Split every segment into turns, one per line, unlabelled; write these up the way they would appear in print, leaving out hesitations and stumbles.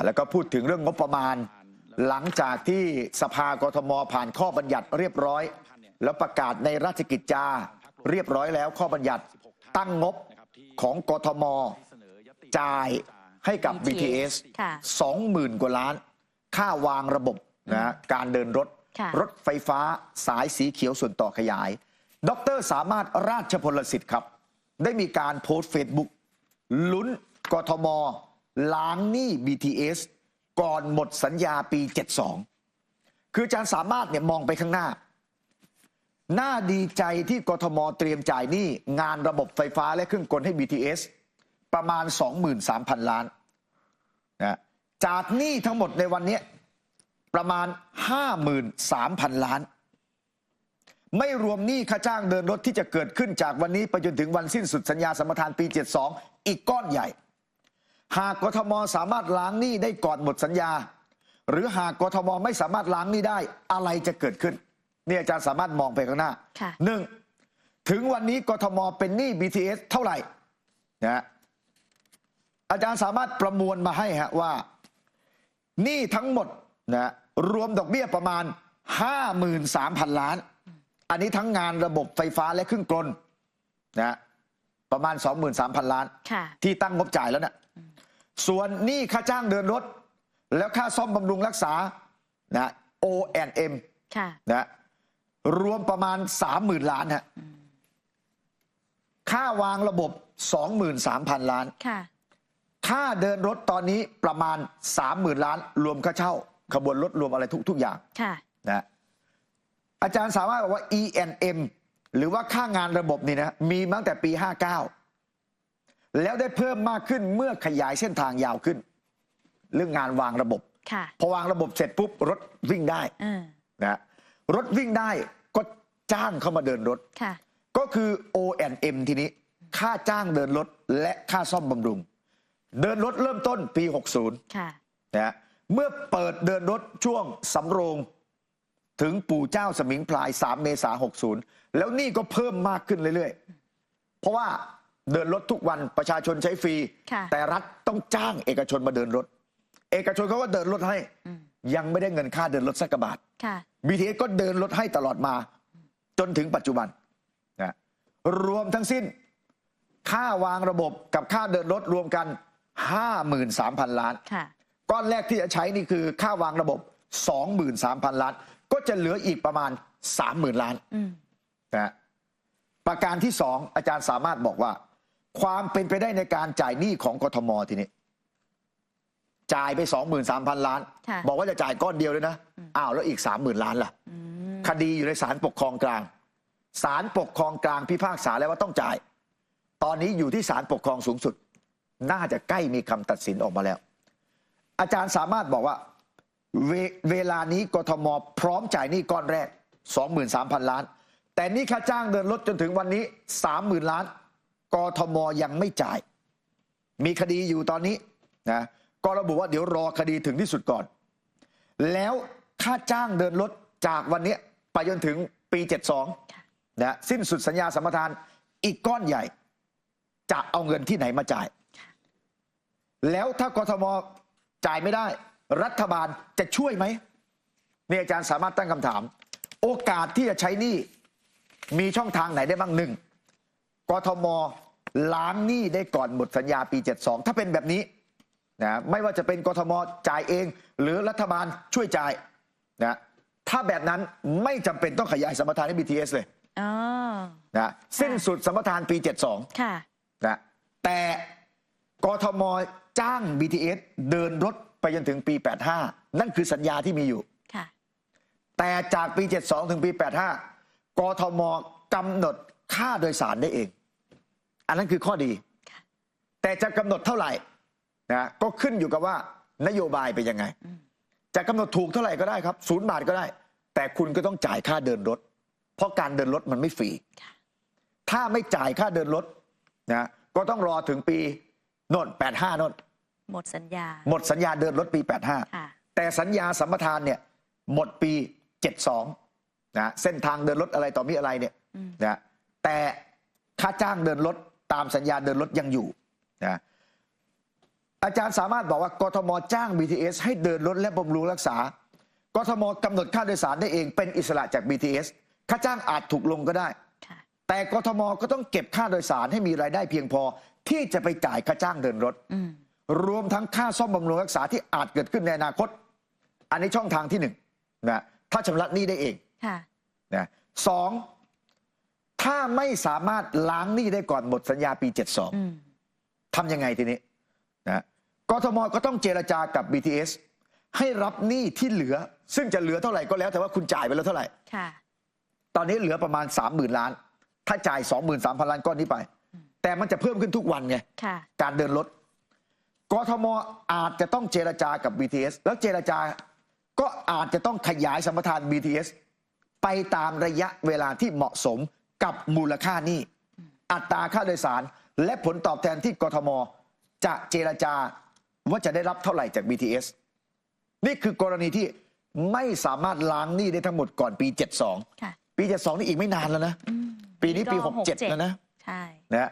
แล้วก็พูดถึงเรื่องงบประมาณหลังจากที่สภากทมผ่านข้อบัญญัติเรียบร้อยแล้วประกาศในราชกิจจาเรียบร้อยแล้วข้อบัญญัติตั้งงบของกทมจ่ายให้กับ BTS 20,000 กว่าล้านค่าวางระบบการเดินรถไฟฟ้าสายสีเขียวส่วนต่อขยายดร.สามารถราชพลสิทธิ์ครับได้มีการโพสต์เฟซบุ๊กลุ้นกทมล้างหนี้ BTS ก่อนหมดสัญญาปี 72 คืออาจารย์สามารถเนี่ยมองไปข้างหน้าน่าดีใจที่กทมเตรียมจ่ายหนี้งานระบบไฟฟ้าและเครื่องกลให้ BTS ประมาณ 23,000 ล้านนะจากหนี้ทั้งหมดในวันนี้ประมาณ 53,000 ล้านไม่รวมหนี้ค่าจ้างเดินรถที่จะเกิดขึ้นจากวันนี้ไปจนถึงวันสิ้นสุดสัญญาสัมปทานปี 72 อีกก้อนใหญ่หากกทมสามารถล้างหนี้ได้ก่อนหมดสัญญาหรือหากกทมไม่สามารถล้างหนี้ได้อะไรจะเกิดขึ้นนี่อาจารย์สามารถมองไปข้างหน้าหนึ่งถึงวันนี้กทมเป็นหนี้ BTS เท่าไหร่นะอาจารย์สามารถประมวลมาให้ฮะว่าหนี้ทั้งหมดนะรวมดอกเบี้ยประมาณ 53,000 ล้านอันนี้ทั้งงานระบบไฟฟ้าและเครื่องกลนะประมาณ 23,000 ล้านที่ตั้งงบจ่ายแล้วนะส่วนหนี้ค่าจ้างเดินรถแล้วค่าซ่อมบำรุงรักษานะ O&M นะรวมประมาณ 30,000 ล้านฮะค่าวางระบบ 23,000 ล้านค่าเดินรถตอนนี้ประมาณ 30,000 ล้านรวมค่าเช่าขบวนรถรวมอะไรทุกอย่างนะอาจารย์สามารถบอกว่า E&M หรือว่าค่างานระบบนี่นะมีมาตั้งแต่ปี 59 แล้วได้เพิ่มมากขึ้นเมื่อขยายเส้นทางยาวขึ้นเรื่องงานวางระบบพอวางระบบเสร็จปุ๊บรถวิ่งได้นะรถวิ่งได้ก็จ้างเข้ามาเดินรถก็คือ O&M ทีนี้ค่าจ้างเดินรถและค่าซ่อมบำรุงเดินรถเริ่มต้นปี 60นะเมื่อเปิดเดินรถช่วงสำโรงถึงปู่เจ้าสมิงพราย3 เมษายน 60แล้วนี่ก็เพิ่มมากขึ้นเรื่อยๆเพราะว่าเดินรถทุกวันประชาชนใช้ฟรีแต่รัฐต้องจ้างเอกชนมาเดินรถเอกชนเขาก็เดินรถให้ยังไม่ได้เงินค่าเดินรถสักบาทBTS ก็เดินรถให้ตลอดมาจนถึงปัจจุบันนะรวมทั้งสิ้นค่าวางระบบกับค่าเดินรถรวมกัน 53,000 ล้านก้อนแรกที่จะใช้นี่คือค่าวางระบบ 23,000 ล้านก็จะเหลืออีกประมาณ 30,000 ล้านนะประการที่2อาจารย์สามารถบอกว่าความเป็นไปได้ในการจ่ายหนี้ของกทมทีนี้จ่ายไป 23,000 ล้านบอกว่าจะจ่ายก้อนเดียวเลยนะอ้าวแล้วอีก 30,000 ล้านล่ะคดีอยู่ในศาลปกครองกลางศาลปกครองกลางพิพากษาแล้วว่าต้องจ่ายตอนนี้อยู่ที่ศาลปกครองสูงสุดน่าจะใกล้มีคำตัดสินออกมาแล้วอาจารย์สามารถบอกว่าเวลานี้กทมพร้อมจ่ายหนี้ก้อนแรก 23,000 ล้านแต่นี่ค่าจ้างเดินรถจนถึงวันนี้ 30,000 ล้านกทมยังไม่จ่ายมีคดีอยู่ตอนนี้นะก็ระบุว่าเดี๋ยวรอคดีถึงที่สุดก่อนแล้วค่าจ้างเดินรถจากวันนี้ไปจนถึงปี 72นะสิ้นสุดสัญญาสัมปทานอีกก้อนใหญ่จะเอาเงินที่ไหนมาจ่ายแล้วถ้ากทมจ่ายไม่ได้รัฐบาลจะช่วยไหมนี่อาจารย์สามารถตั้งคำถามโอกาสที่จะใช้หนี้มีช่องทางไหนได้บ้างหนึ่งกทมล้างหนี้ได้ก่อนหมดสัญญาปี 72ถ้าเป็นแบบนี้นะไม่ว่าจะเป็นกทมจ่ายเองหรือรัฐบาลช่วยจ่ายนะถ้าแบบนั้นไม่จำเป็นต้องขยายสัมปทานให้ BTS เลยนะสิ้นสุดสัมปทานปี 72นะแต่กทมจ้าง BTS เดินรถไปจนถึงปี 85นั่นคือสัญญาที่มีอยู่แต่จากปี 72 ถึงปี 85กทมกำหนดค่าโดยสารได้เองอันนั้นคือข้อดีแต่จะกำหนดเท่าไหร่นะก็ขึ้นอยู่กับว่านโยบายเป็นยังไงจะกำหนดถูกเท่าไหร่ก็ได้ครับ0 บาทก็ได้แต่คุณก็ต้องจ่ายค่าเดินรถเพราะการเดินรถมันไม่ฟรีถ้าไม่จ่ายค่าเดินรถนะก็ต้องรอถึงปีโน่น85โน่นหมดสัญญาเดินรถปี 85แต่สัญญาสัมปทานเนี่ยหมดปี 72นะเส้นทางเดินรถอะไรต่อมีอะไรเนี่ยนะแต่ค่าจ้างเดินรถตามสัญญาเดินรถยังอยู่นะ อาจารย์สามารถบอกว่ากทมจ้าง BTS ให้เดินรถและบำรุงรักษากทมกำหนดค่าโดยสารได้เองเป็นอิสระจาก BTS ค่าจ้างอาจถูกลงก็ได้แต่กทมก็ต้องเก็บค่าโดยสารให้มีรายได้เพียงพอที่จะไปจ่ายค่าจ้างเดินรถรวมทั้งค่าซ่อมบำรุงรักษาที่อาจเกิดขึ้นในอนาคตอันนี้ช่องทางที่หนึ่งนะถ้าชำระหนี้ได้เองนะสองถ้าไม่สามารถล้างหนี้ได้ก่อนหมดสัญญาปี72ทำยังไงทีนี้นะกทมก็ต้องเจรจากับ BTS ให้รับหนี้ที่เหลือซึ่งจะเหลือเท่าไหร่ก็แล้วแต่ว่าคุณจ่ายไปแล้วเท่าไหร่ตอนนี้เหลือประมาณ 30,000 ล้านถ้าจ่าย 23,000 ล้านก้อนนี้ไปแต่มันจะเพิ่มขึ้นทุกวันไงการเดินรถกทมอาจจะต้องเจรจากับ BTS แล้วเจรจาก็อาจจะต้องขยายสัมปทาน BTS ไปตามระยะเวลาที่เหมาะสมกับมูลค่าหนี้อัตราค่าโดยสารและผลตอบแทนที่กทมจะเจรจาว่าจะได้รับเท่าไหร่จาก BTS นี่คือกรณีที่ไม่สามารถล้างหนี้ได้ทั้งหมดก่อนปี72ปี72นี่อีกไม่นานแล้วนะปีนี้ปี67แล้วนะ
ใช่
นะ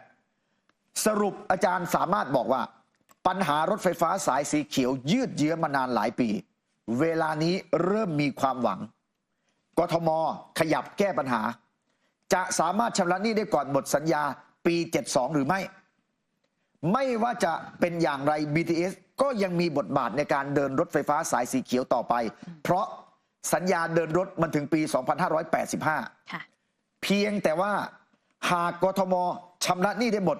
สรุปอาจารย์สามารถบอกว่าปัญหารถไฟฟ้าสายสีเขียวยืดเยื้อมานานหลายปีเวลานี้เริ่มมีความหวังกทมขยับแก้ปัญหาจะสามารถชำระหนี้ได้ก่อนหมดสัญญาปี72หรือไม่ว่าจะเป็นอย่างไร BTS ก็ยังมีบทบาทในการเดินรถไฟฟ้าสายสีเขียวต่อไปเพราะสัญญาเดินรถมันถึงปี2585เพียงแต่ว่าหากกทมชำระหนี้ได้หมด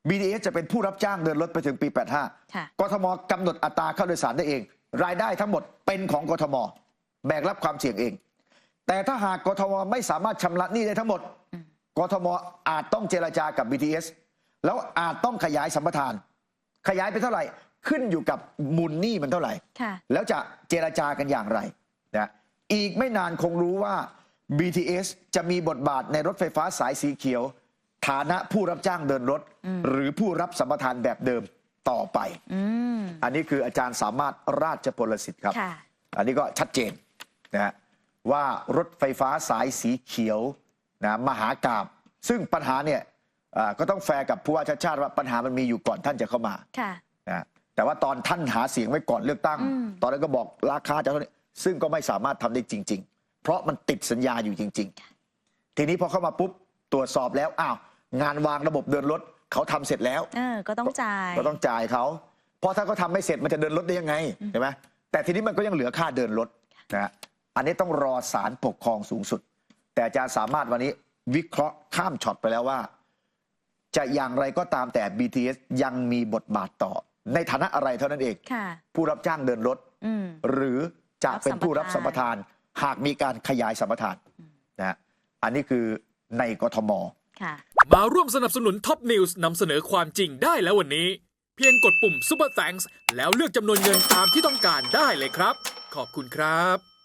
BTS จะเป็นผู้รับจ้างเดินรถไปถึงปี85กทมกำหนดอัตราค่าโดยสารได้เองรายได้ทั้งหมดเป็นของกทมแบกรับความเสี่ยงเองแต่ถ้าหากกทมไม่สามารถชำระหนี้ได้ทั้งหมดกทมอาจต้องเจรจากับ BTS แล้วอาจต้องขยายสัมปทานขยายไปเท่าไหร่ขึ้นอยู่กับมูลหนี้มันเท่าไหร่แล้วจะเจรจากันอย่างไรนะอีกไม่นานคงรู้ว่า BTS จะมีบทบาทในรถไฟฟ้าสายสีเขียวฐานะผู้รับจ้างเดินรถหรือผู้รับสัมปทานแบบเดิมต่อไปอันนี้คืออาจารย์สามารถราชพลสิทธิ์ครับอันนี้ก็ชัดเจนนะว่ารถไฟฟ้าสายสีเขียวนะมหากาพย์ซึ่งปัญหาเนี่ยก็ต้องแฟร์กับผู้ว่าชาติชาติว่าปัญหามันมีอยู่ก่อนท่านจะเข้ามานะแต่ว่าตอนท่านหาเสียงไว้ก่อนเลือกตั้งตอนนั้นก็บอกราคาจะเท่านี้ซึ่งก็ไม่สามารถทำได้จริงๆเพราะมันติดสัญญาอยู่จริงๆทีนี้พอเข้ามาปุ๊บตรวจสอบแล้วอ้าวงานวางระบบเดินรถเขาทำเสร็จแล้ว
ก็ต้องจ่
ายเขาเพราะถ้าเขาทำไม่เสร็จมันจะเดินรถได้ยังไงใช่ไหมแต่ทีนี้มันก็ยังเหลือค่าเดินรถนะอันนี้ต้องรอศาลปกครองสูงสุดแต่อาจารย์สามารถวันนี้วิเคราะห์ข้ามช็อตไปแล้วว่าจะอย่างไรก็ตามแต่ BTS ยังมีบทบาทต่อในฐานะอะไรเท่านั้นเองผู้รับจ้างเดินรถหรือจะเป็นผู้รับสัมปทานหากมีการขยายสัมปทานนะอันนี้คือในกทม
มาร่วมสนับสนุนท็อปนิวส์นำเสนอความจริงได้แล้ววันนี้เพียงกดปุ่ม Super Thanks แล้วเลือกจำนวนเงินตามที่ต้องการได้เลยครับขอบคุณครับ